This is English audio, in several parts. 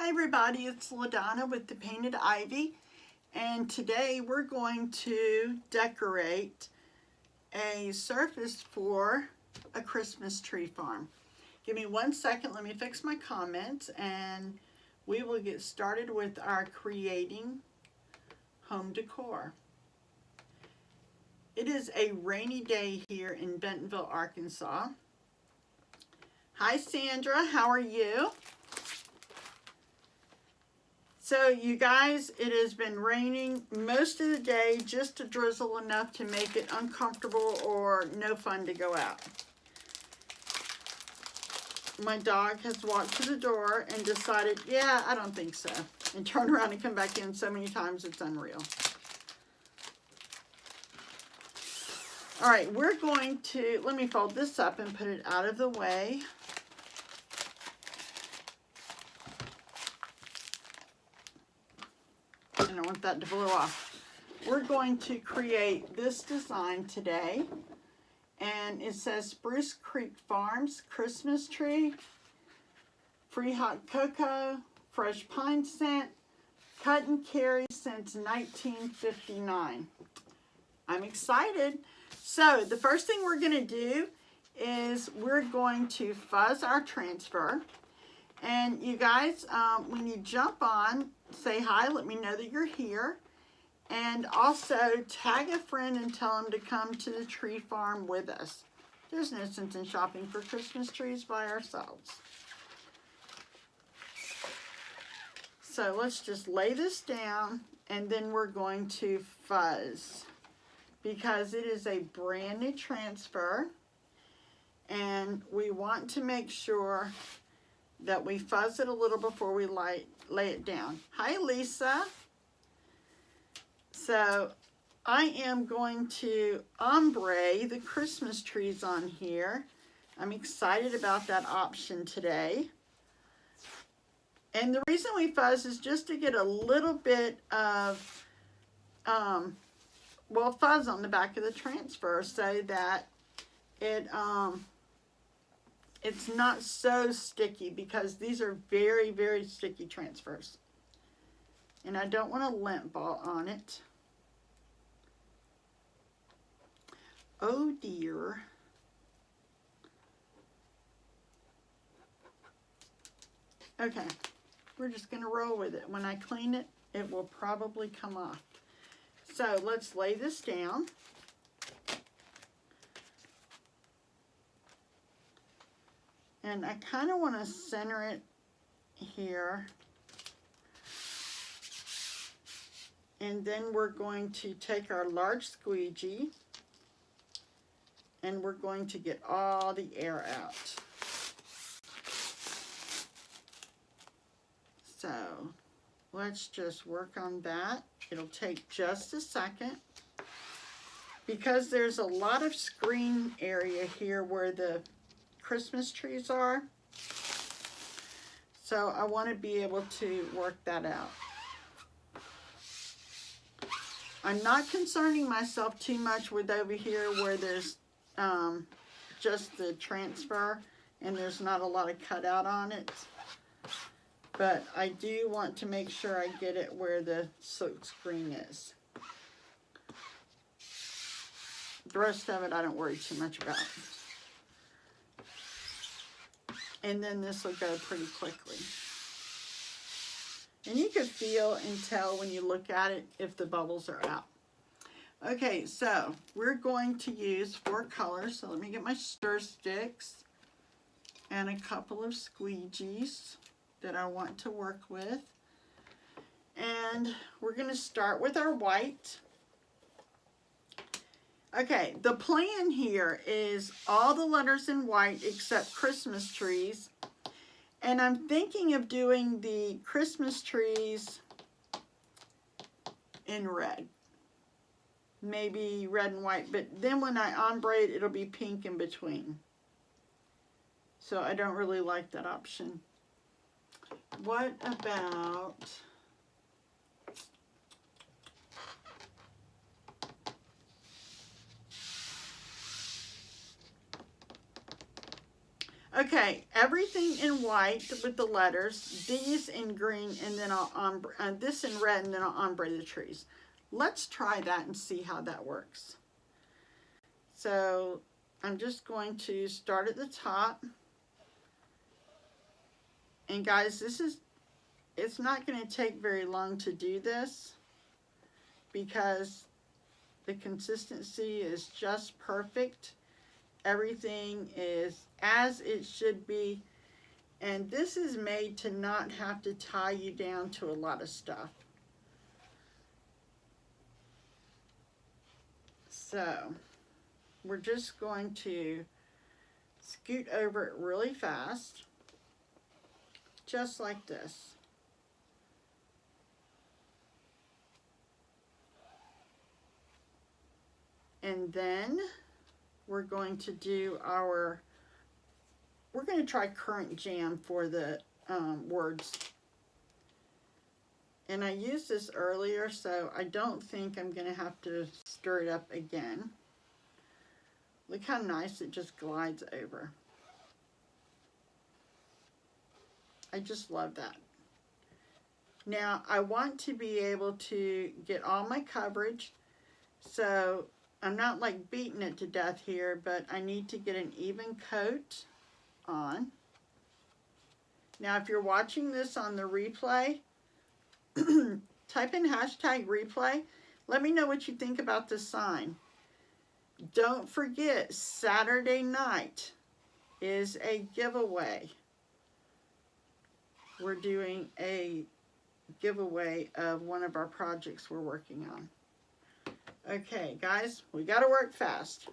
Hi everybody, it's LaDonna with the Painted Ivy, and today we're going to decorate a surface for a Christmas tree farm. Give me 1 second, let me fix my comments, and we will get started with our creating home decor. It is a rainy day here in Bentonville, Arkansas. Hi Sandra, how are you? So you guys, it has been raining most of the day, just a drizzle enough to make it uncomfortable or no fun to go out. My dog has walked to the door and decided, yeah, I don't think so, and turned around and come back in so many times it's unreal. All right, we're going to, let me fold this up and put it out of the way. I don't want that to blow off. We're going to create this design today, and it says Spruce Creek Farms Christmas tree, free hot cocoa, fresh pine scent, cut and carry since 1959. I'm excited. So the first thing we're going to do is we're going to fuzz our transfer. And you guys, when you jump on, say hi, let me know that you're here. And also tag a friend and tell them to come to the tree farm with us. There's no sense in shopping for Christmas trees by ourselves. So let's just lay this down, and then we're going to fuzz, because it is a brand new transfer, and we want to make sure that we fuzz it a little before we lay it down. Hi Lisa. So I am going to ombre the Christmas trees on here. I'm excited about that option today. And the reason we fuzz is just to get a little bit of fuzz on the back of the transfer so that it's not so sticky, because these are very, very sticky transfers. And I don't want a lint ball on it. Oh dear. Okay, we're just going to roll with it. When I clean it, it will probably come off. So let's lay this down. And I kind of want to center it here. And then we're going to take our large squeegee and we're going to get all the air out. So let's just work on that. It'll take just a second, because there's a lot of screen area here where the Christmas trees are. So I want to be able to work that out. I'm not concerning myself too much with over here where there's just the transfer and there's not a lot of cutout on it. But I do want to make sure I get it where the silk screen is. The rest of it I don't worry too much about. And then this will go pretty quickly. And you can feel and tell when you look at it if the bubbles are out. Okay, so we're going to use 4 colors. So let me get my stir sticks and a couple of squeegees that I want to work with. And we're going to start with our white. Okay, the plan here is all the letters in white except Christmas trees. And I'm thinking of doing the Christmas trees in red. Maybe red and white, but then when I ombre it, it'll be pink in between. So I don't really like that option. What about... Okay, everything in white with the letters, these in green, and then I'll ombre, this in red, and then I'll ombre the trees. Let's try that and see how that works. So I'm just going to start at the top. And guys, it's not going to take very long to do this because the consistency is just perfect. Everything is as it should be. And this is made to not have to tie you down to a lot of stuff. So we're just going to scoot over it really fast, just like this. And then we're going to do we're going to try Currant Jam for the words. And I used this earlier, so I don't think I'm going to have to stir it up again. Look how nice it just glides over. I just love that. Now, I want to be able to get all my coverage, so I'm not like beating it to death here, but I need to get an even coat on. Now, if you're watching this on the replay, type in hashtag replay. Let me know what you think about this sign. Don't forget, Saturday night is a giveaway. We're doing a giveaway of one of our projects we're working on. Okay, guys, we got to work fast.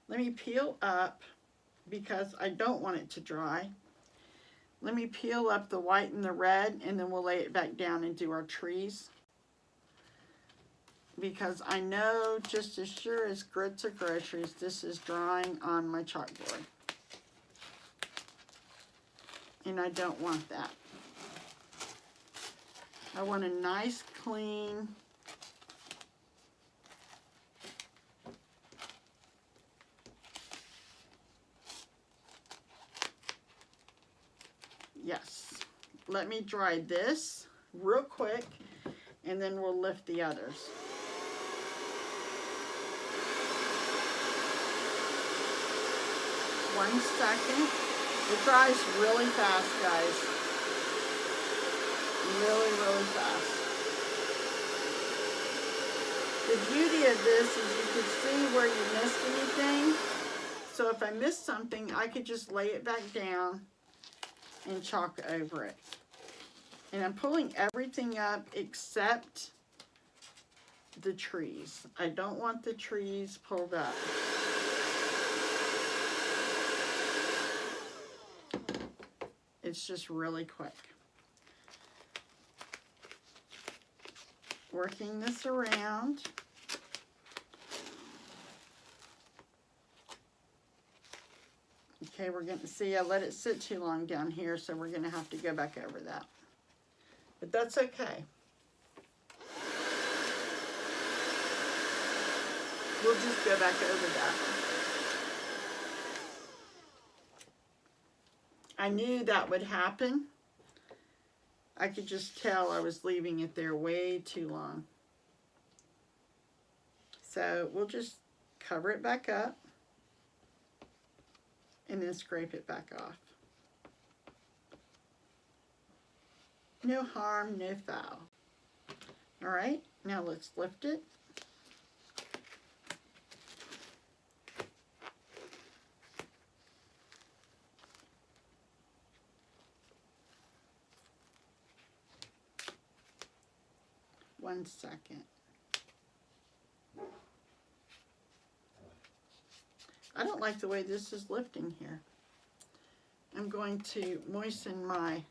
Let me peel up because I don't want it to dry. Let me peel up the white and the red, and then we'll lay it back down and do our trees. Because I know just as sure as grits are groceries, this is drying on my chalkboard. And I don't want that. I want a nice, clean, yes. Let me dry this real quick, and then we'll lift the others. One second. It dries really fast, guys. Really, really fast. The beauty of this is you can see where you missed anything. So if I missed something, I could just lay it back down and chalk over it. And I'm pulling everything up except the trees. I don't want the trees pulled up. It's just really quick. Working this around. Okay, we're going to see, I let it sit too long down here, so we're going to have to go back over that. But that's okay. We'll just go back over that. I knew that would happen. I could just tell I was leaving it there way too long. So we'll just cover it back up and then scrape it back off. No harm, no foul. All right, now let's lift it. One second. I don't like the way this is lifting here. I'm going to moisten my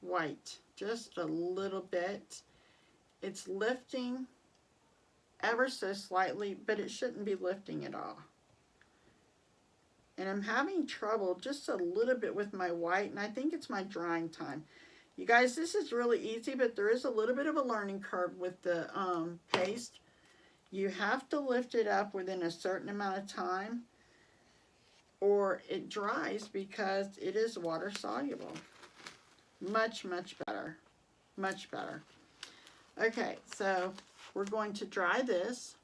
white just a little bit. It's lifting ever so slightly, but it shouldn't be lifting at all. And I'm having trouble just a little bit with my white, and I think it's my drying time. You guys, this is really easy, but there is a little bit of a learning curve with the paste. You have to lift it up within a certain amount of time. or it dries because it is water soluble. Much, much better. Much better. Okay, so we're going to dry this.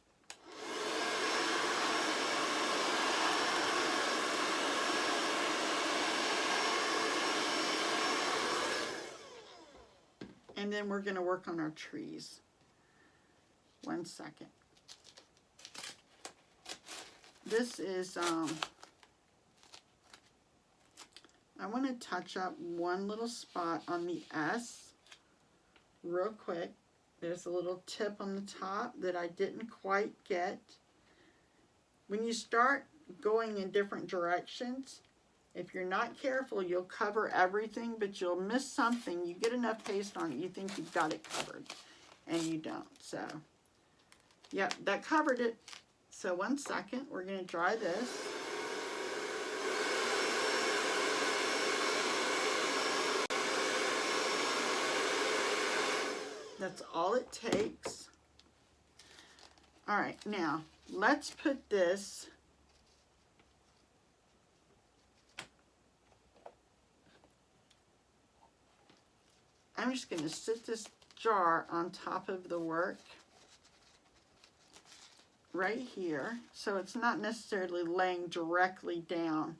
And then we're going to work on our trees. 1 second. This is, I want to touch up one little spot on the S real quick. There's a little tip on the top that I didn't quite get. When you start going in different directions, if you're not careful, you'll cover everything, but you'll miss something. You get enough paste on it, you think you've got it covered, and you don't. So, yep, that covered it. So 1 second, we're going to dry this. That's all it takes. All right, now let's put this I'm just going to sit this jar on top of the work right here, so it's not necessarily laying directly down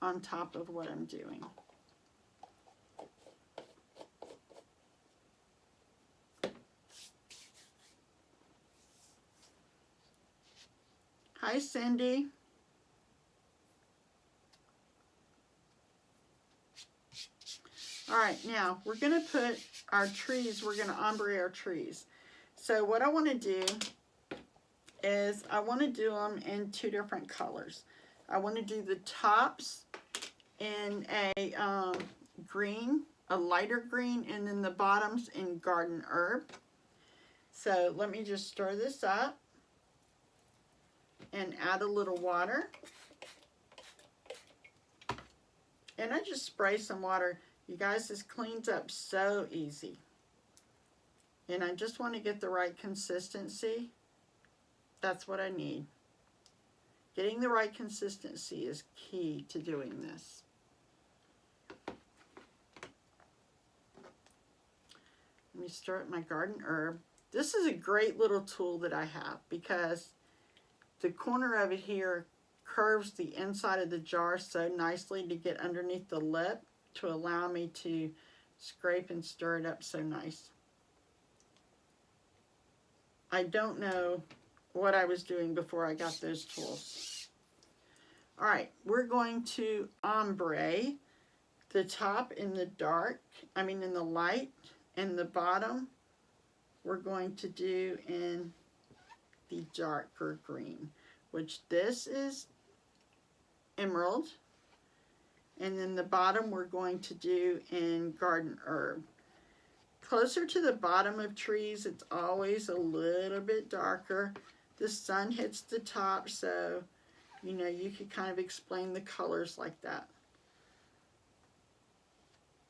on top of what I'm doing. Hi, Cindy. All right, now we're going to put our trees, we're going to ombre our trees. So what I want to do is I want to do them in 2 different colors. I want to do the tops in a green, a lighter green, and then the bottoms in garden herb. So let me just stir this up and add a little water. And I just spray some water. You guys, this cleans up so easy. And I just want to get the right consistency. That's what I need. Getting the right consistency is key to doing this. Let me stir up my garden herb. This is a great little tool that I have because the corner of it here curves the inside of the jar so nicely to get underneath the lip to allow me to scrape and stir it up so nice. I don't know what I was doing before I got those tools. All right, we're going to ombre the top in the dark, in the light, and the bottom we're going to do in the darker green, which this is emerald, and then the bottom we're going to do in garden herb. Closer to the bottom of trees, it's always a little bit darker. The sun hits the top, so you could kind of explain the colors like that.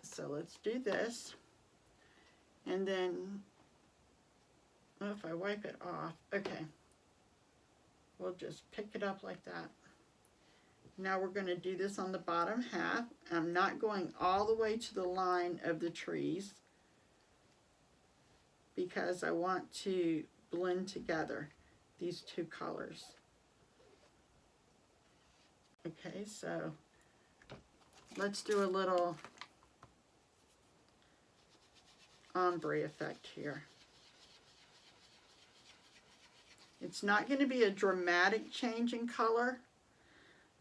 So let's do this. And then, if I wipe it off, okay. We'll just pick it up like that. Now we're going to do this on the bottom half. I'm not going all the way to the line of the trees because I want to blend together these 2 colors. Okay, so let's do a little ombre effect here. It's not going to be a dramatic change in color,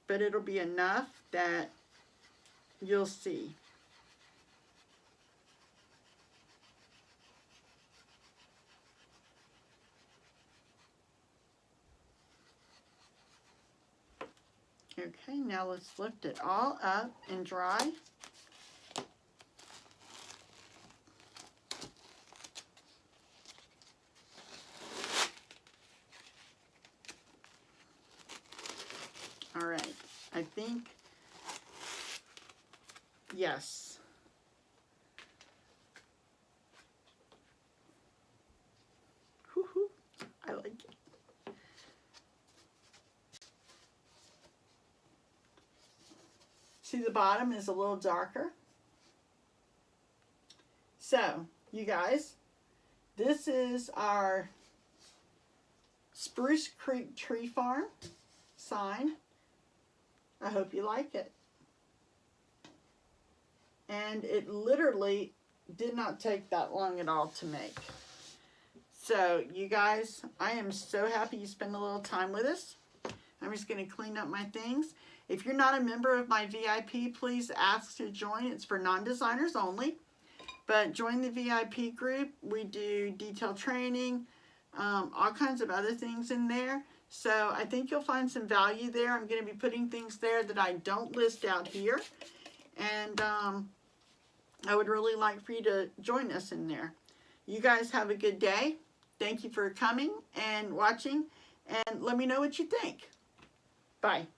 but it'll be enough that you'll see. Okay, now let's lift it all up and dry. All right, I think, yes. Woo-hoo, I like it. See, the bottom is a little darker. So, you guys, this is our Spruce Creek Tree Farm sign. I hope you like it. And it literally did not take that long at all to make. So, you guys, I am so happy you spent a little time with us. I'm just going to clean up my things. If you're not a member of my VIP, please ask to join. It's for non-designers only. But join the VIP group. We do detail training, all kinds of other things in there. So I think you'll find some value there. I'm going to be putting things there that I don't list out here. And I would really like for you to join us in there. You guys have a good day. Thank you for coming and watching. And let me know what you think. Bye.